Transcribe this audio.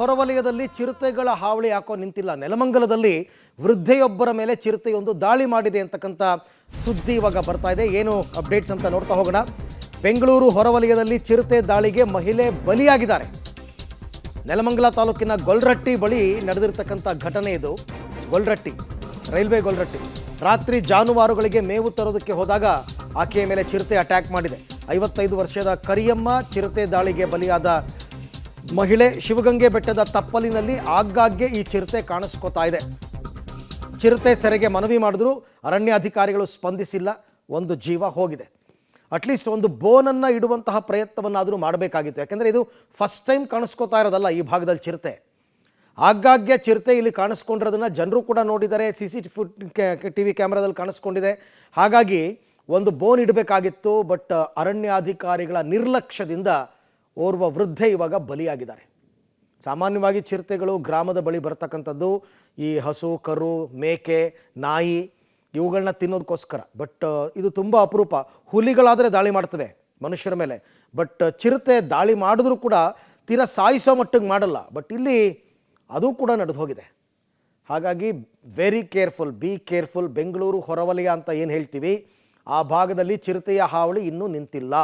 ಹೊರವಲಯದಲ್ಲಿ ಚಿರತೆಗಳ ಹಾವಳಿ ಯಾಕೋ ನಿಂತಿಲ್ಲ. ನೆಲಮಂಗಲದಲ್ಲಿ ವೃದ್ಧೆಯೊಬ್ಬರ ಮೇಲೆ ಚಿರತೆಯೊಂದು ದಾಳಿ ಮಾಡಿದೆ ಅಂತಕ್ಕಂಥ ಸುದ್ದಿ ಇವಾಗ ಬರ್ತಾ ಇದೆ. ಏನು ಅಪ್ಡೇಟ್ಸ್ ಅಂತ ನೋಡ್ತಾ ಹೋಗೋಣ. ಬೆಂಗಳೂರು ಹೊರವಲಯದಲ್ಲಿ ಚಿರತೆ ದಾಳಿಗೆ ಮಹಿಳೆ ಬಲಿಯಾಗಿದ್ದಾರೆ. ನೆಲಮಂಗಲ ತಾಲೂಕಿನ ಗೊಲ್ರಟ್ಟಿ ಬಳಿ ನಡೆದಿರತಕ್ಕಂಥ ಘಟನೆ ಇದು. ಗೊಲ್ರಟ್ಟಿ, ರೈಲ್ವೆ ಗೊಲ್ರಟ್ಟಿ. ರಾತ್ರಿ ಜಾನುವಾರುಗಳಿಗೆ ಮೇವು ತರೋದಕ್ಕೆ ಹೋದಾಗ ಆಕೆಯ ಮೇಲೆ ಚಿರತೆ ಅಟ್ಯಾಕ್ ಮಾಡಿದೆ. 55 ವರ್ಷದ ಕರಿಯಮ್ಮ ಚಿರತೆ ದಾಳಿಗೆ ಬಲಿಯಾದ ಮಹಿಳೆ. ಶಿವಗಂಗೆ ಬೆಟ್ಟದ ತಪ್ಪಲಿನಲ್ಲಿ ಆಗಾಗ್ಗೆ ಈ ಚಿರತೆ ಕಾಣಿಸ್ಕೋತಾ ಇದೆ. ಚಿರತೆ ಸೆರೆಗೆ ಮನವಿ ಮಾಡಿದ್ರು, ಅರಣ್ಯಾಧಿಕಾರಿಗಳು ಸ್ಪಂದಿಸಿಲ್ಲ. ಒಂದು ಜೀವ ಹೋಗಿದೆ. ಅಟ್ಲೀಸ್ಟ್ ಒಂದು ಬೋನನ್ನು ಇಡುವಂತಹ ಪ್ರಯತ್ನವನ್ನಾದರೂ ಮಾಡಬೇಕಾಗಿತ್ತು. ಯಾಕೆಂದರೆ ಇದು ಫಸ್ಟ್ ಟೈಮ್ ಕಾಣಿಸ್ಕೋತಾ ಇರೋದಲ್ಲ ಈ ಭಾಗದಲ್ಲಿ ಚಿರತೆ. ಆಗಾಗ್ಗೆ ಚಿರತೆ ಇಲ್ಲಿ ಕಾಣಿಸ್ಕೊಂಡಿರೋದನ್ನು ಜನರು ಕೂಡ ನೋಡಿದ್ದಾರೆ. ಟಿ ವಿ ಕ್ಯಾಮ್ರಾದಲ್ಲಿ ಕಾಣಿಸ್ಕೊಂಡಿದೆ. ಹಾಗಾಗಿ ಒಂದು ಬೋನ್ ಇಡಬೇಕಾಗಿತ್ತು. ಬಟ್ ಅರಣ್ಯಾಧಿಕಾರಿಗಳ ನಿರ್ಲಕ್ಷ್ಯದಿಂದ ಓರ್ವ ವೃದ್ಧೆ ಇವಾಗ ಬಲಿಯಾಗಿದ್ದಾರೆ. ಸಾಮಾನ್ಯವಾಗಿ ಚಿರತೆಗಳು ಗ್ರಾಮದ ಬಳಿ ಬರ್ತಕ್ಕಂಥದ್ದು ಈ ಹಸು, ಕರು, ಮೇಕೆ, ನಾಯಿ ಇವುಗಳನ್ನ ತಿನ್ನೋದಕ್ಕೋಸ್ಕರ. ಬಟ್ ಇದು ತುಂಬ ಅಪರೂಪ. ಹುಲಿಗಳಾದರೆ ದಾಳಿ ಮಾಡ್ತವೆ ಮನುಷ್ಯರ ಮೇಲೆ. ಬಟ್ ಚಿರತೆ ದಾಳಿ ಮಾಡಿದ್ರೂ ಕೂಡ ತೀರಾ ಸಾಯಿಸೋ ಮಟ್ಟಿಗೆ ಮಾಡಲ್ಲ. ಬಟ್ ಇಲ್ಲಿ ಅದು ಕೂಡ ನಡೆದು ಹೋಗಿದೆ. ಹಾಗಾಗಿ very careful, be careful. Bengaluru ಹೊರವಲಯ ಅಂತ ಏನು ಹೇಳ್ತೀವಿ, ಆ ಭಾಗದಲ್ಲಿ ಚಿರತೆಯ ಹಾವಳಿ ಇನ್ನೂ ನಿಂತಿಲ್ಲ.